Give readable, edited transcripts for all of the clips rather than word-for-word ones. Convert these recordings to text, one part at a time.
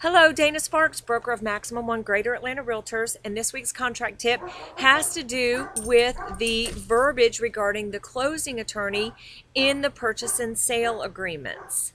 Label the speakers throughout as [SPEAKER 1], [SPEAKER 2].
[SPEAKER 1] Hello, Dana Sparks, broker of Maximum One Greater Atlanta Realtors, and this week's contract tip has to do with the verbiage regarding the closing attorney in the purchase and sale agreements.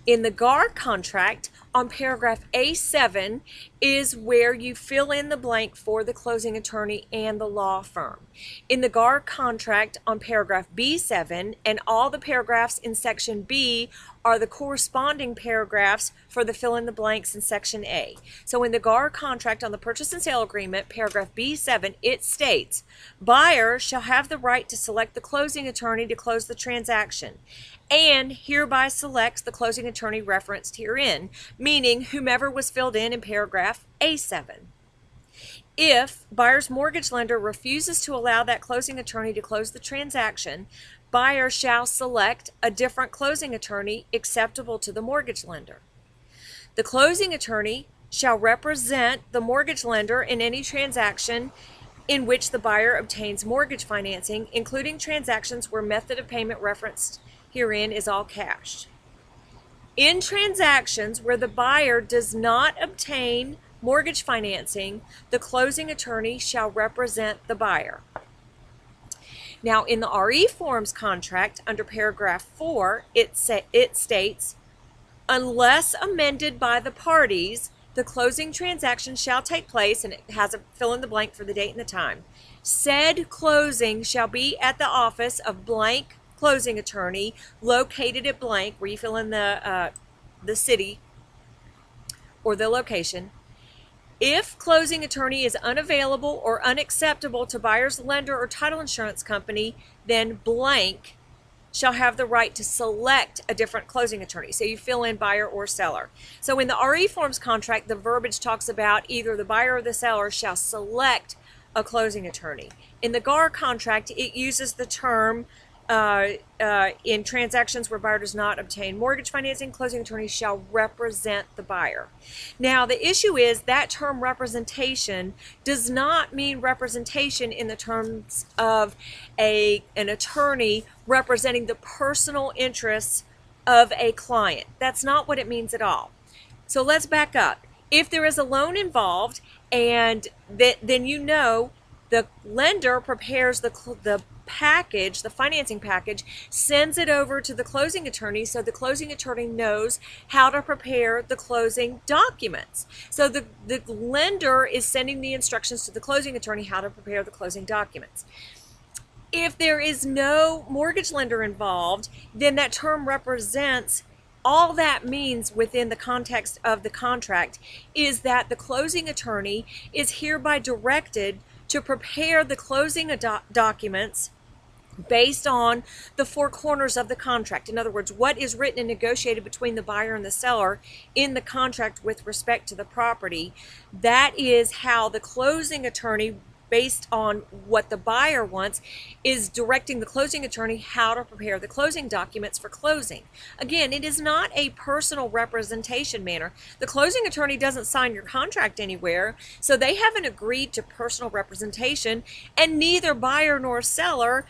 [SPEAKER 1] In the GAR contract, on paragraph A7 is where you fill in the blank for the closing attorney and the law firm. In the GAR contract on paragraph B7, and all the paragraphs in section B are the corresponding paragraphs for the fill in the blanks in section A. So in the GAR contract on the purchase and sale agreement, paragraph B7, it states, buyer shall have the right to select the closing attorney to close the transaction, and hereby selects the closing attorney referenced herein, meaning whomever was filled in paragraph A7. If buyer's mortgage lender refuses to allow that closing attorney to close the transaction, buyer shall select a different closing attorney acceptable to the mortgage lender. The closing attorney shall represent the mortgage lender in any transaction in which the buyer obtains mortgage financing, including transactions where method of payment referenced herein is all cash. In transactions where the buyer does not obtain mortgage financing, the closing attorney shall represent the buyer. Now, in the RE forms contract, under paragraph 4, it states, unless amended by the parties, the closing transaction shall take place, and it has a fill in the blank for the date and the time. Said closing shall be at the office of blank closing attorney located at blank, where you fill in the city or the location. If closing attorney is unavailable or unacceptable to buyer's lender or title insurance company, then blank shall have the right to select a different closing attorney. So you fill in buyer or seller. So in the RE forms contract, the verbiage talks about either the buyer or the seller shall select a closing attorney. In the GAR contract, it uses the term in transactions where buyer does not obtain mortgage financing, closing attorney shall represent the buyer. Now, the issue is that term representation does not mean representation in the terms of an attorney representing the personal interests of a client. That's not what it means at all. So let's back up. If there is a loan involved, and then you know the lender prepares the package, the financing package, sends it over to the closing attorney, so the closing attorney knows how to prepare the closing documents. So the lender is sending the instructions to the closing attorney how to prepare the closing documents. If there is no mortgage lender involved, then that term represents, all that means within the context of the contract is that the closing attorney is hereby directed to prepare the closing documents based on the four corners of the contract. In other words, what is written and negotiated between the buyer and the seller in the contract with respect to the property. That is how the closing attorney, based on what the buyer wants, is directing the closing attorney how to prepare the closing documents for closing. Again, it is not a personal representation manner. The closing attorney doesn't sign your contract anywhere, so they haven't agreed to personal representation, and neither buyer nor seller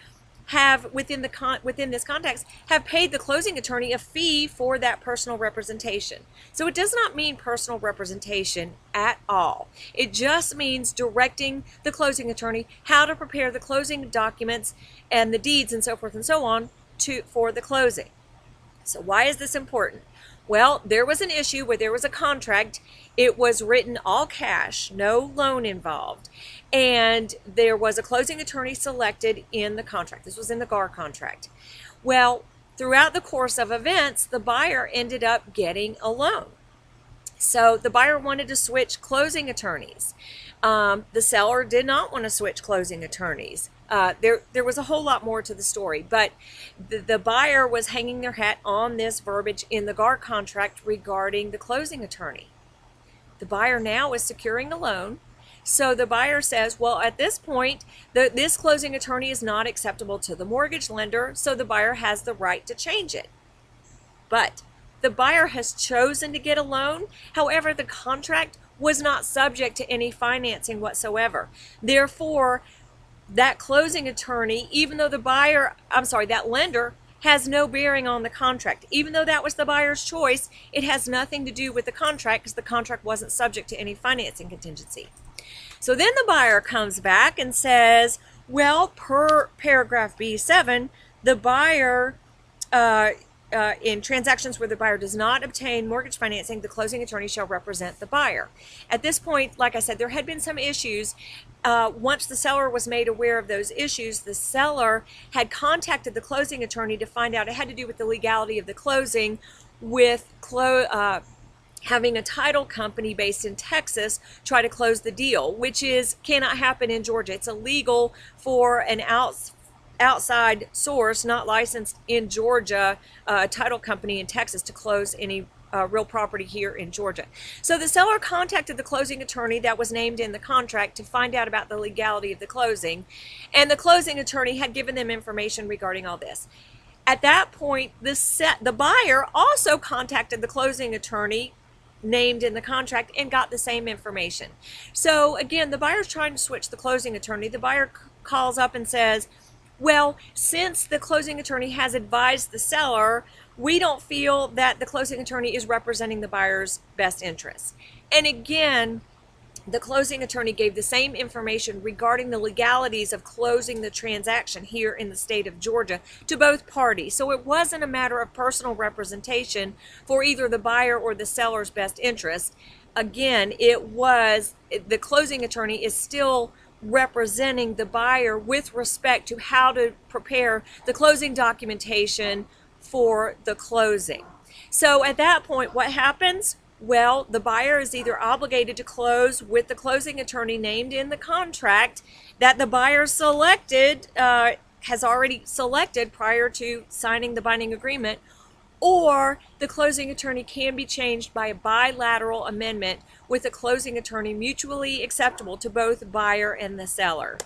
[SPEAKER 1] have, within this context, have paid the closing attorney a fee for that personal representation. So it does not mean personal representation at all. It just means directing the closing attorney how to prepare the closing documents and the deeds and so forth and so on for the closing. So why is this important? Well, there was an issue where there was a contract. It was written all cash, no loan involved, and there was a closing attorney selected in the contract. This was in the GAR contract. Well, throughout the course of events, the buyer ended up getting a loan. So the buyer wanted to switch closing attorneys. The seller did not want to switch closing attorneys. There was a whole lot more to the story, but the buyer was hanging their hat on this verbiage in the GAR contract regarding the closing attorney. The buyer now is securing a loan, so the buyer says, well, at this point, this closing attorney is not acceptable to the mortgage lender, so the buyer has the right to change it. But the buyer has chosen to get a loan. However, the contract was not subject to any financing whatsoever. Therefore, that closing attorney, even though that lender has no bearing on the contract. Even though that was the buyer's choice, it has nothing to do with the contract because the contract wasn't subject to any financing contingency. So then the buyer comes back and says, well, per paragraph B7, the buyer, in transactions where the buyer does not obtain mortgage financing, the closing attorney shall represent the buyer. At this point, like I said, there had been some issues. Once the seller was made aware of those issues, the seller had contacted the closing attorney to find out. It had to do with the legality of the closing, with having a title company based in Texas try to close the deal, which cannot happen in Georgia. It's illegal for an outside source not licensed in Georgia, a title company in Texas, to close any real property here in Georgia. So the seller contacted the closing attorney that was named in the contract to find out about the legality of the closing, and the closing attorney had given them information regarding all this. At that point, the buyer also contacted the closing attorney named in the contract and got the same information. So again, the buyer's trying to switch the closing attorney. The buyer calls up and says, well, since the closing attorney has advised the seller, we don't feel that the closing attorney is representing the buyer's best interests. And again, the closing attorney gave the same information regarding the legalities of closing the transaction here in the state of Georgia to both parties. So it wasn't a matter of personal representation for either the buyer or the seller's best interest. Again, the closing attorney is still representing the buyer with respect to how to prepare the closing documentation for the closing. So at that point, what happens? Well, the buyer is either obligated to close with the closing attorney named in the contract that the buyer selected, has already selected prior to signing the binding agreement, or the closing attorney can be changed by a bilateral amendment with the closing attorney mutually acceptable to both the buyer and the seller.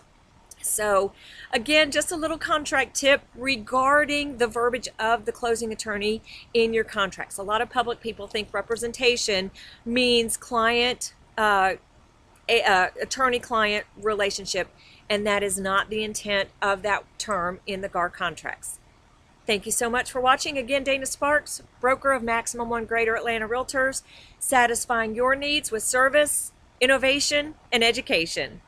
[SPEAKER 1] So again, just a little contract tip regarding the verbiage of the closing attorney in your contracts. A lot of public people think representation means client, attorney-client relationship, and that is not the intent of that term in the GAR contracts. Thank you so much for watching. Again, Dana Sparks, broker of Maximum One Greater Atlanta Realtors, satisfying your needs with service, innovation, and education.